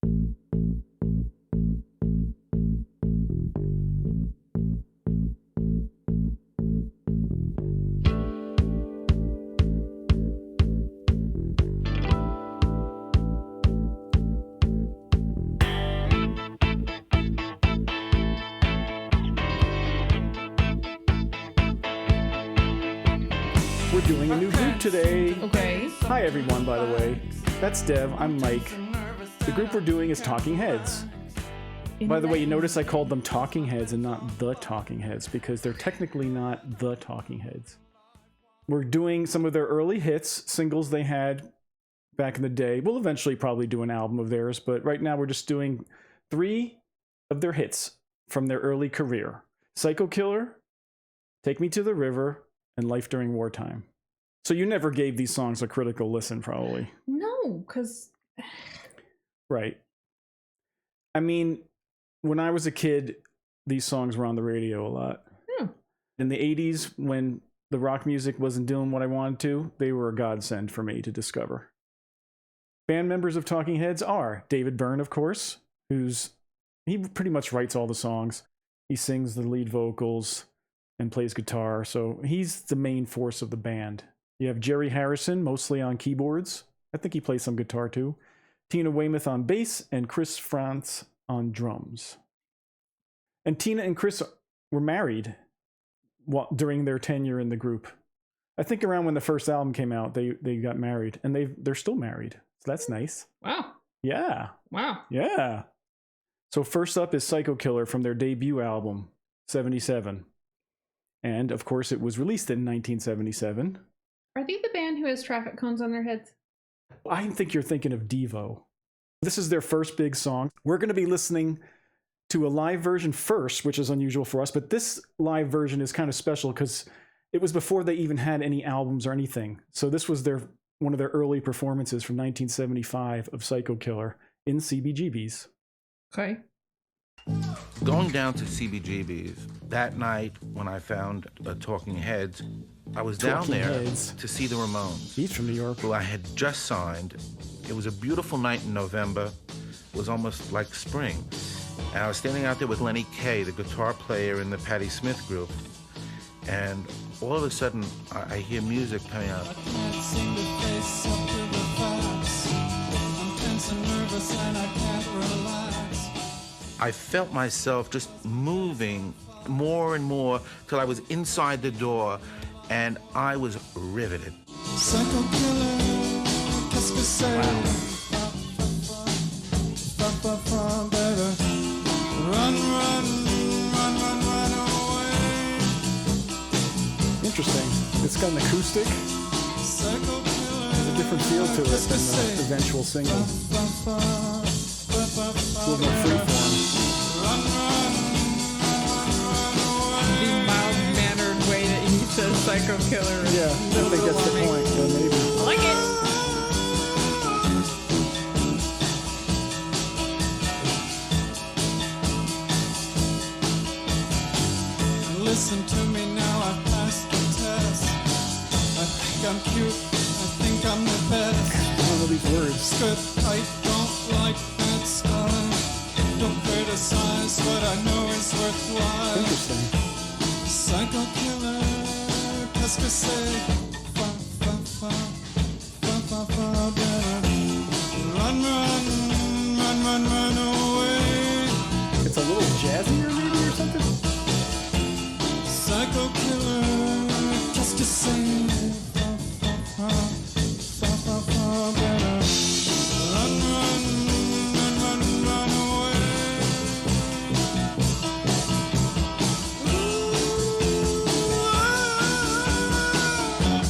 We're doing a new group today. Okay. Hi everyone, by the way. That's Dev, I'm Mike. The group we're doing is Talking Heads. By the way, you notice I called them Talking Heads and not The Talking Heads because they're technically not The Talking Heads. We're doing some of their early hits, singles they had back in the day. We'll eventually probably do an album of theirs, but right now we're just doing 3 of their hits from their early career. Psycho Killer, Take Me to the River, and Life During Wartime. So you never gave these songs a critical listen, probably. No, because... Right. I mean, when I was a kid, these songs were on the radio a lot. In the 80s, when the rock music wasn't doing what I wanted to, they were a godsend for me to discover. Band members of Talking Heads are David Byrne, of course, he pretty much writes all the songs. He sings the lead vocals and plays guitar, so he's the main force of the band. You have Jerry Harrison, mostly on keyboards. I think he plays some guitar too. Tina Weymouth on bass, and Chris Frantz on drums. And Tina and Chris were married during their tenure in the group. I think around when the first album came out, they got married, and they're still married. So that's nice. Wow. Yeah. Wow. Yeah. So first up is Psycho Killer from their debut album, 77. And, of course, it was released in 1977. Are they the band who has traffic cones on their heads? I think you're thinking of Devo. This is their first big song. We're going to be listening to a live version first, which is unusual for us. But this live version is kind of special because it was before they even had any albums or anything. So this was one of their early performances from 1975 of Psycho Killer in CBGB's. Okay. Going down to CBGB's, that night when I found Talking Heads, I was down there to see the Ramones. He's from New York. Who I had just signed. It was a beautiful night in November. It was almost like spring. And I was standing out there with Lenny Kaye, the guitar player in the Patti Smith group. And all of a sudden, I hear music coming out. I can't seem to face up to the facts. I'm tense and nervous and I can't relax. I felt myself just moving more and more till I was inside the door, and I was riveted. Psycho Killer, qu'est-ce que c'est? Run, run, run, run, run away. Interesting. It's got an acoustic. There's a different feel to it than the eventual single. It's a little more freeform. The mild-mannered way that he says Psycho Killer. Yeah, I think that's the point, but maybe. I like it. Listen to me now, I've passed the test. I think I'm cute, I think I'm the best. I don't know these words. Good, I don't like that style. Don't criticize what I know is worthwhile. Interesting. Psycho Killer, qu'est-ce que c'est? Fa, fa, fa, fa, fa, fa, better. Run, run, run, run, run away. It's a little jazzier maybe or something? Psycho Killer, qu'est-ce que c'est? Fa, fa, fa, fa, fa, fa, better. Run, run, run, run, run away.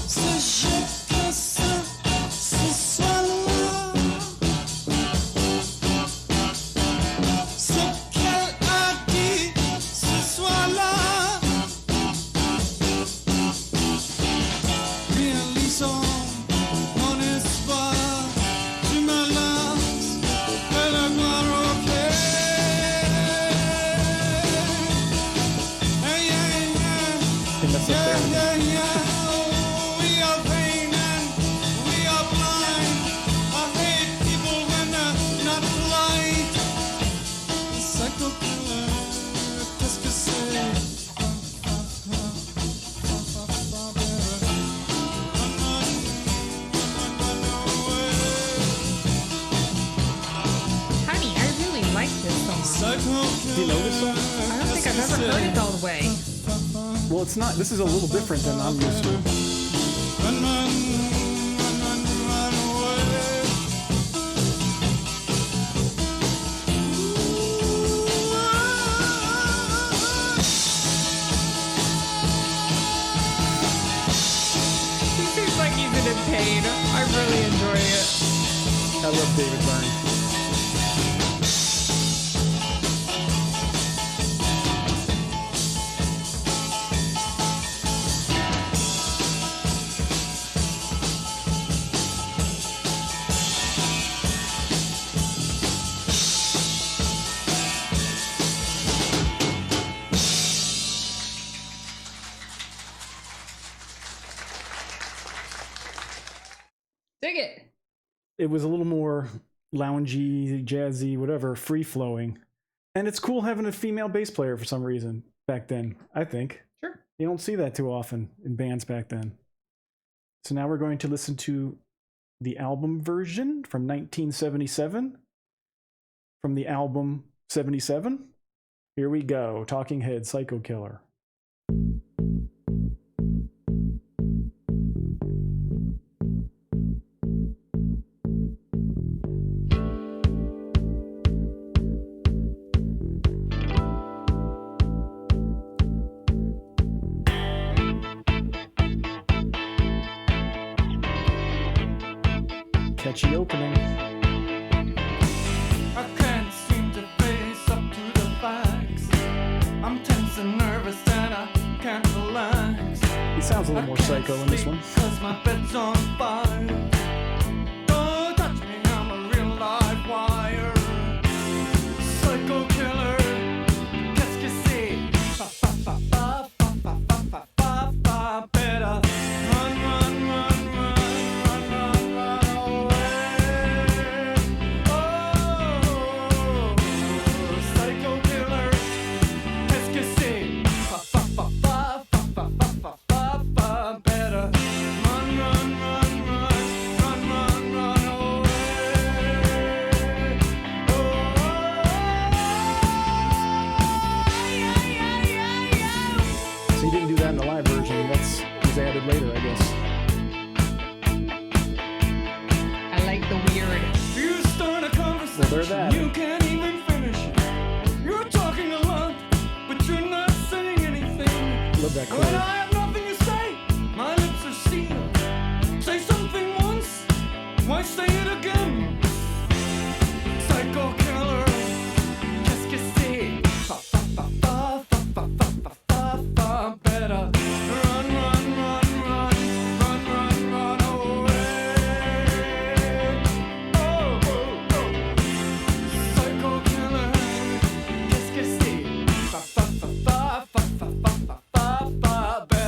Ce chef que ce soir-là, ce qu'elle a dit ce soir-là. Do you know this song? I don't think I've ever heard it all the way. Well, it's not. This is a little different than I'm used to. Run, run, run, run, run away. He seems like he's in pain. I really enjoy it. I love David Byrne. Dig it. It was a little more loungy, jazzy, whatever, free-flowing. And it's cool having a female bass player for some reason back then, I think. Sure. You don't see that too often in bands back then. So now we're going to listen to the album version from 1977. From the album 77. Here we go. Talking Heads, Psycho Killer. Catchy opening. I can't seem to face up to the facts. I'm tense and nervous and I can't relax. He sounds a little more psycho in this one. Cause my bed's on fire. Don't touch me, I'm a real live wire. Psycho killer. Qu'est-ce que c'est? Fa fa fa fa fa fa fa fa fa fa. Better run, run, run, run, run, run, run away. Oh, psycho killer. Qu'est-ce que c'est? Fa fa fa fa fa fa fa fa fa fa. Better run, run, run, run, run, run, run away. So he didn't do that in the live version. That's was added later, I guess. I like the weird. You start a conversation, Well, there's that. you can't even finish it. You're talking a lot, but you're not saying anything. Love that When chord. I have nothing to say, my lips are sealed. Say something once, why say it again? Psycho killer, qu'est-ce que c'est? Fa fa fa fa fa fa fa fa fa fa. Better run, run, run, run, run, run, run away. Oh, oh, oh. Psycho killer, qu'est-ce que c'est? Fa fa fa fa fa fa fa fa fa.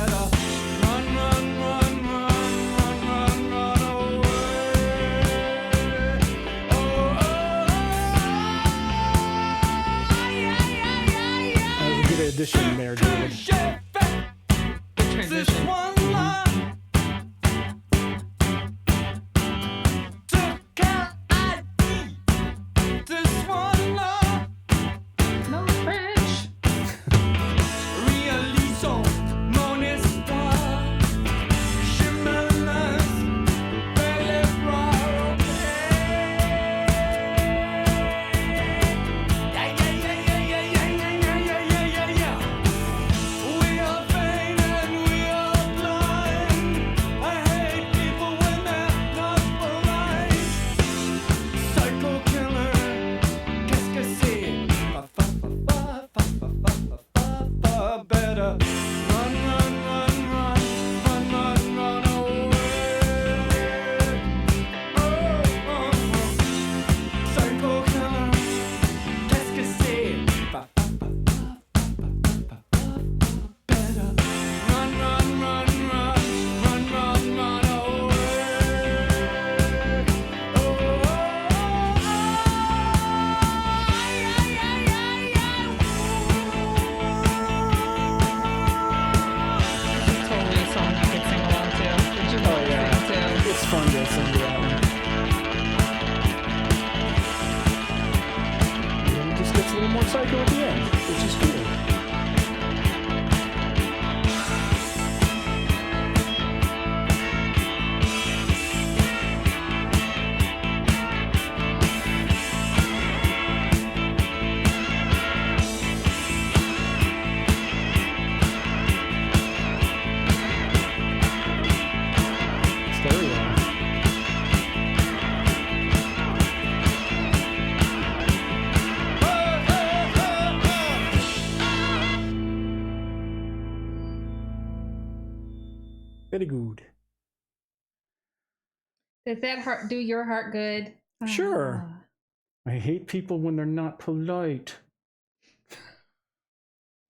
Very good. Does that heart do your heart good? Sure. Ah. I hate people when they're not polite.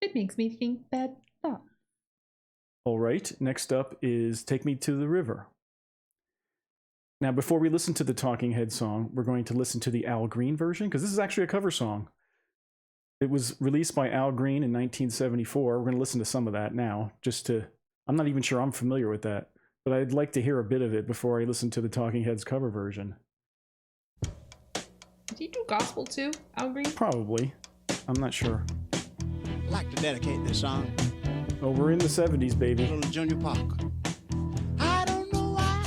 It makes me think bad thoughts. All right, next up is Take Me to the River. Now, before we listen to the Talking Heads song, we're going to listen to the Al Green version, because this is actually a cover song. It was released by Al Green in 1974. We're going to listen to some of that now, I'm not even sure I'm familiar with that, but I'd like to hear a bit of it before I listen to the Talking Heads cover version. Did he do gospel too, Al Green? Probably. I'm not sure. I'd like to dedicate this song Oh, we're in the 70s, baby. to little Junior Parker. I don't know why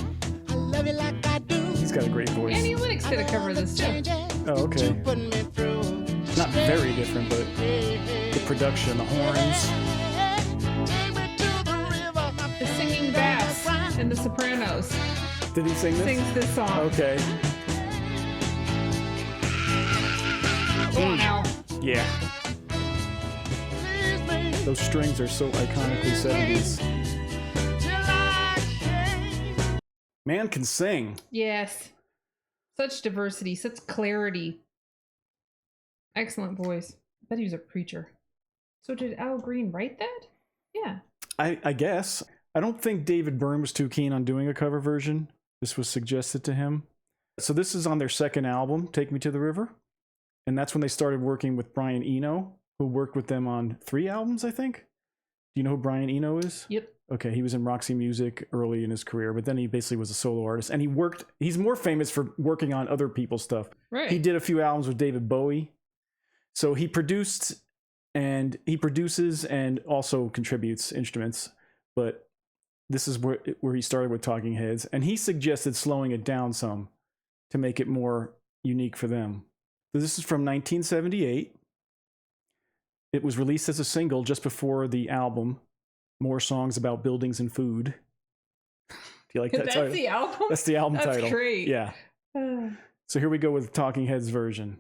I love you like I do. He's got a great voice. Annie Lennox did a cover of this too. Oh, okay. Put me through. Not very different, but the production, the horns. Take me to the river. The singing bass and the sopranos Did he sing this? sings this song. Okay. Come on now. Yeah. Those strings are so iconically 70s. Man can sing. Yes. Such diversity, such clarity. Excellent voice. I bet he was a preacher. So did Al Green write that? Yeah. I guess. I don't think David Byrne was too keen on doing a cover version. This was suggested to him. So this is on their second album, Take Me to the River. And that's when they started working with Brian Eno, who worked with them on 3 albums, I think. Do you know who Brian Eno is? Yep. Okay, he was in Roxy Music early in his career, but then he basically was a solo artist. And he's more famous for working on other people's stuff. Right. He did a few albums with David Bowie. So he produces and also contributes instruments. But this is where he started with Talking Heads. And he suggested slowing it down some to make it more unique for them. So this is from 1978. It was released as a single just before the album, More Songs About Buildings and Food. Do you like that That's title? the album? That's the album title. That's great. Yeah. So here we go with Talking Heads version.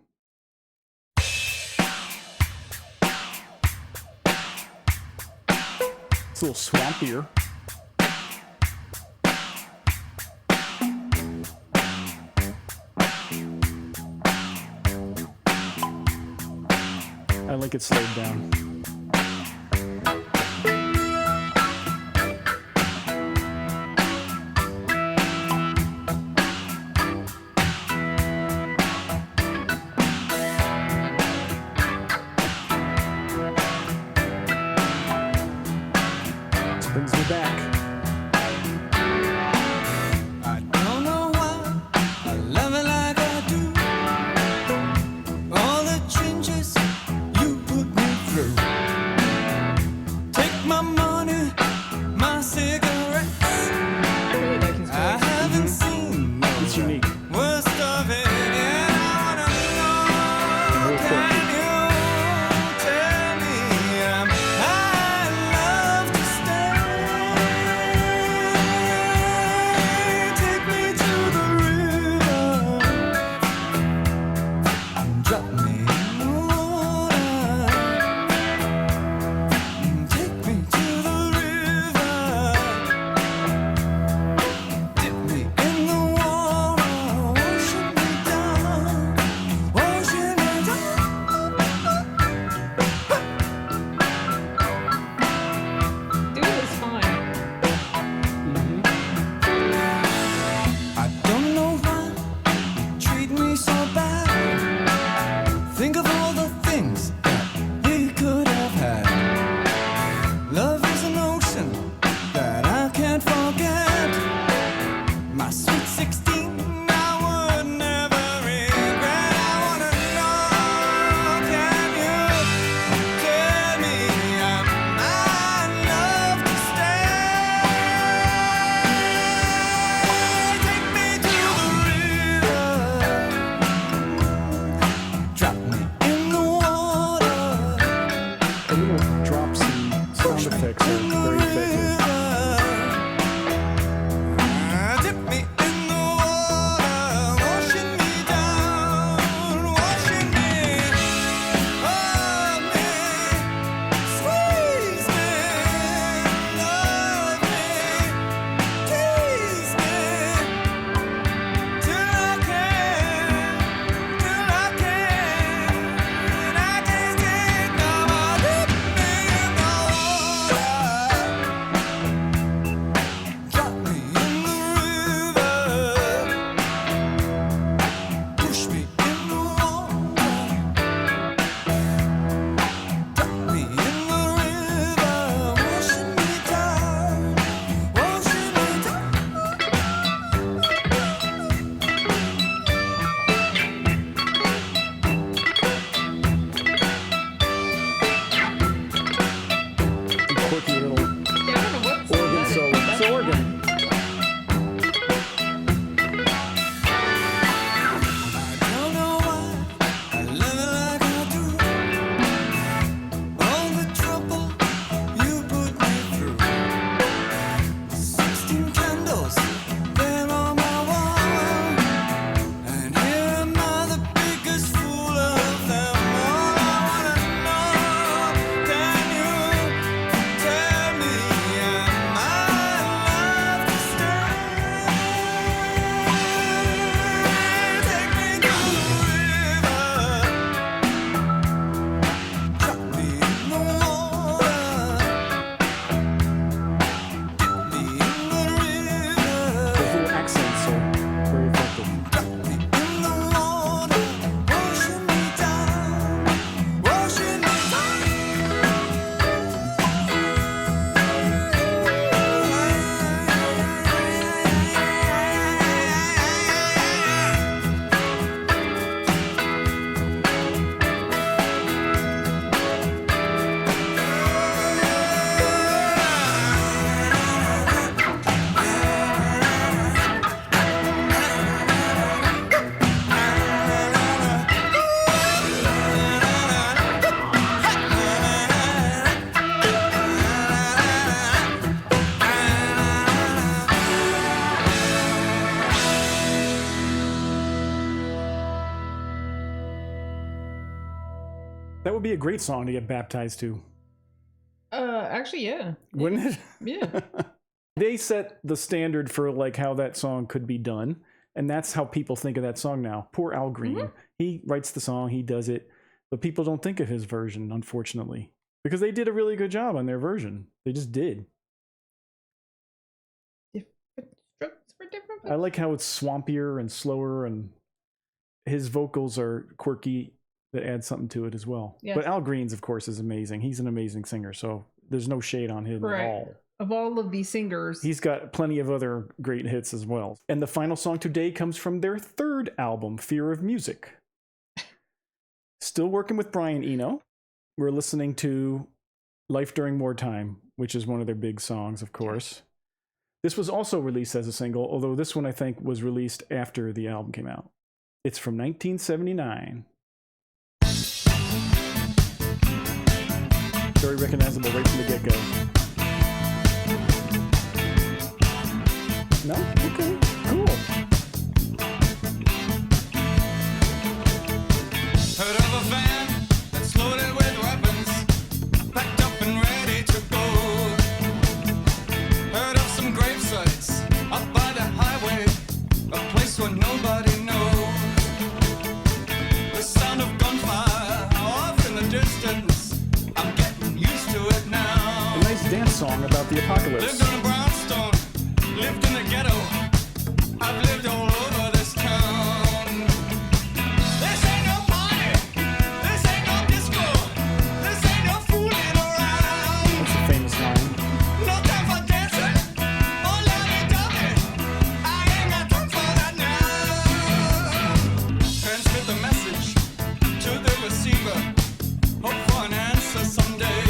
It's a little swampier. I like it slowed down. This brings me back. I don't know why I love it like I do. All the changes you put me through. Take my money, my cigarettes. I really like his I voice. haven't seen no It's unique. worst of it. And I wanna know, Real quick. can you tell me I'd love to stay? Take me to the river, drop me in the water. Take me to the river, dip me in the water, ocean me down, ocean me down. Dude is fine. I don't know why you treat me so bad. Think of all the things that we could have had. Love is an ocean that I can't forget. My sweet 16, I would never regret. I wanna know, can you tell me I'd love to stay? Take me to the river, drop me in the water. The little drops and sound effects are very effective. Dip me in the water. That would be a great song to get baptized to. Actually, yeah. Wouldn't it? Yeah. They set the standard for like how that song could be done, and that's how people think of that song now. Poor Al Green. Mm-hmm. He writes the song, he does it, but people don't think of his version, unfortunately, because they did a really good job on their version. They just did. Different strokes for different I like how it's swampier and slower, and his vocals are quirky that add something to it as well. Yes. But Al Green's, of course, is amazing. He's an amazing singer, so there's no shade on him Right. at all. Of all of these singers. He's got plenty of other great hits as well. And the final song today comes from their third album, Fear of Music. Still working with Brian Eno. We're listening to Life During Wartime, which is one of their big songs, of course. This was also released as a single, although this one I think was released after the album came out. It's from 1979. Very recognizable right from the get-go. No? Okay, cool. Heard of a van that's loaded with weapons, packed up and ready to go. Heard of some grave sites up by the highway, a place where nobody knows. The sound of gunfire off in the distance, I'm getting used to it now. A nice dance song about the apocalypse. Lived on a brownstone, lived in the ghetto. I've lived all over this town. This ain't no party, this ain't no disco, this ain't no fooling around. That's a famous line. No time for dancing, oh lovey-dovey, I ain't got time for that now. Transmit the message to the receiver, hope for an answer someday.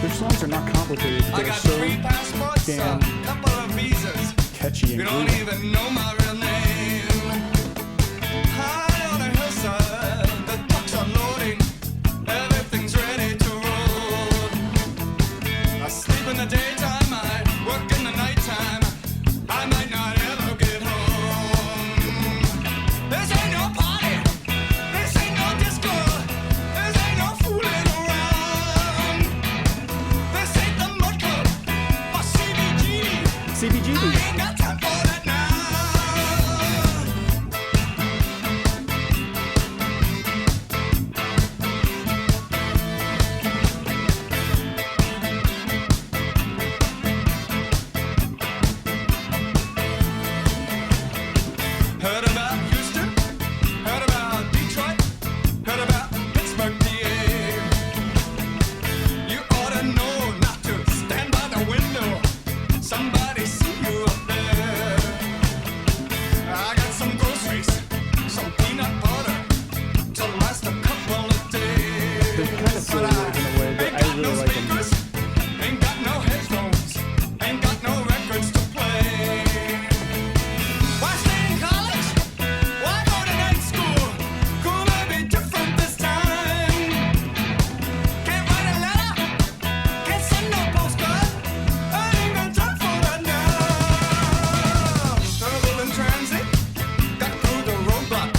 Their songs are not complicated, but I they're got so 3 passports, a damn couple of visas. catchy You and don't groovy. even know my real name. High on a hillside, the trucks are loading. Everything's ready to roll. I sleep in the daytime, I work in the nighttime. I might not ever get home. This ain't no party, this ain't no disco, this ain't no fooling around. This ain't the mud club or CBGB. CBGB. I ain't got time for that now. Heard about Houston, heard about Detroit, heard about Pittsburgh, PA. You ought to know not to stand by the window. Somebody see you up there. I got some groceries, some peanut butter to last a couple of days. They're kind of silly in a way, but Ain't I got really no like them. speakers, ain't got no headphones, ain't got no records to play. Why stay in college? Why go to night school? Cool, maybe different this time. Can't write a letter, can't send no postcard. I ain't got time for that now. Travel in transit, got through the roadblock.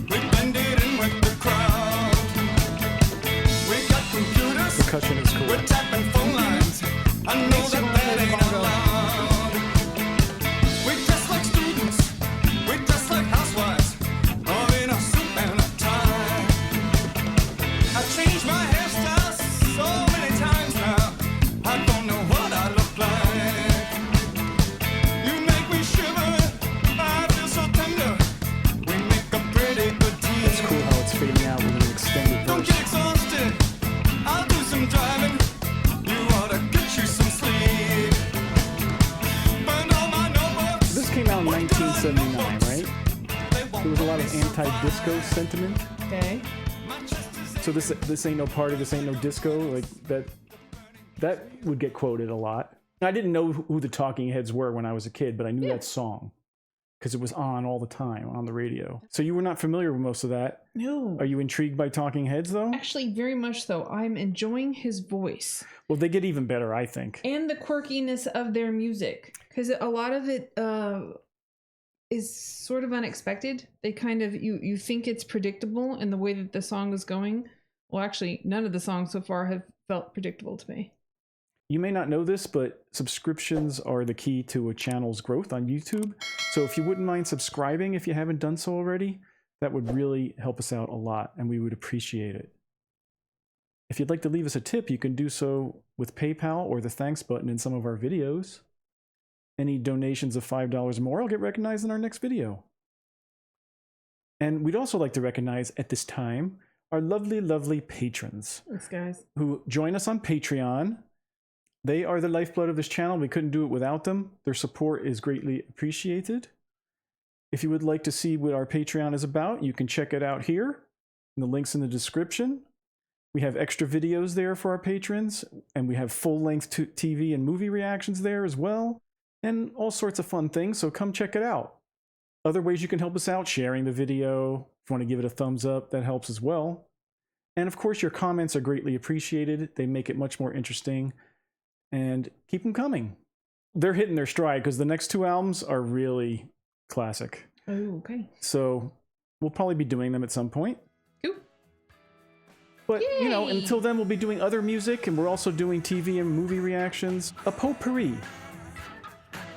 We blended in with the crowd. We got computers. Percussion is cool. We're tapping phone lines. I know that ain't allowed. We dress like students. We dress like housewives. All in a suit and a tie. I changed my hairstyle so many times now. I don't know what I look like. You make me shiver. I feel so tender. We make a pretty good team. It's cool how it's fading out with an extended Don't verse. get exhausted. I'll do some driving. You ought to get you some sleep. Burn all my notebooks. This came out in 1979, right? There was a lot of anti-disco sentiment. Okay. So this ain't no party, this ain't no disco, like that would get quoted a lot. I didn't know who the Talking Heads were when I was a kid, but I knew that song because it was on all the time on the radio. So you were not familiar with most of that. No. Are you intrigued by Talking Heads though? Actually, very much so. I'm enjoying his voice Well, they get even better, I think. and the quirkiness of their music, because a lot of it is sort of unexpected. They kind of you think it's predictable in the way that the song is going, Well, actually, none of the songs so far have felt predictable to me. You may not know this, but subscriptions are the key to a channel's growth on YouTube. So if you wouldn't mind subscribing if you haven't done so already, that would really help us out a lot, and we would appreciate it. If you'd like to leave us a tip, you can do so with PayPal or the thanks button in some of our videos. Any donations of $5 or more will get recognized in our next video. And we'd also like to recognize at this time our lovely, lovely patrons. Thanks, guys. Who join us on Patreon. They are the lifeblood of this channel. We couldn't do it without them. Their support is greatly appreciated. If you would like to see what our Patreon is about, you can check it out here. The link's in the description. We have extra videos there for our patrons, and we have full-length TV and movie reactions there as well, and all sorts of fun things, so come check it out. Other ways you can help us out, sharing the video. If you want to give it a thumbs up, that helps as well. And of course, your comments are greatly appreciated. They make it much more interesting. And keep them coming. They're hitting their stride because the next 2 albums are really classic. Oh, okay. So we'll probably be doing them at some point. Cool. But, Yay! you know, until then, we'll be doing other music, and we're also doing TV and movie reactions. A potpourri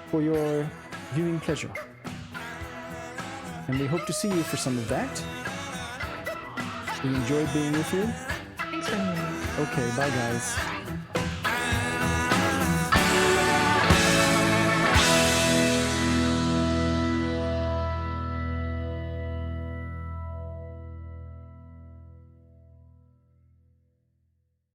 for your viewing pleasure. And we hope to see you for some of that. We enjoyed being with you. Thanks for having me. Okay, bye guys.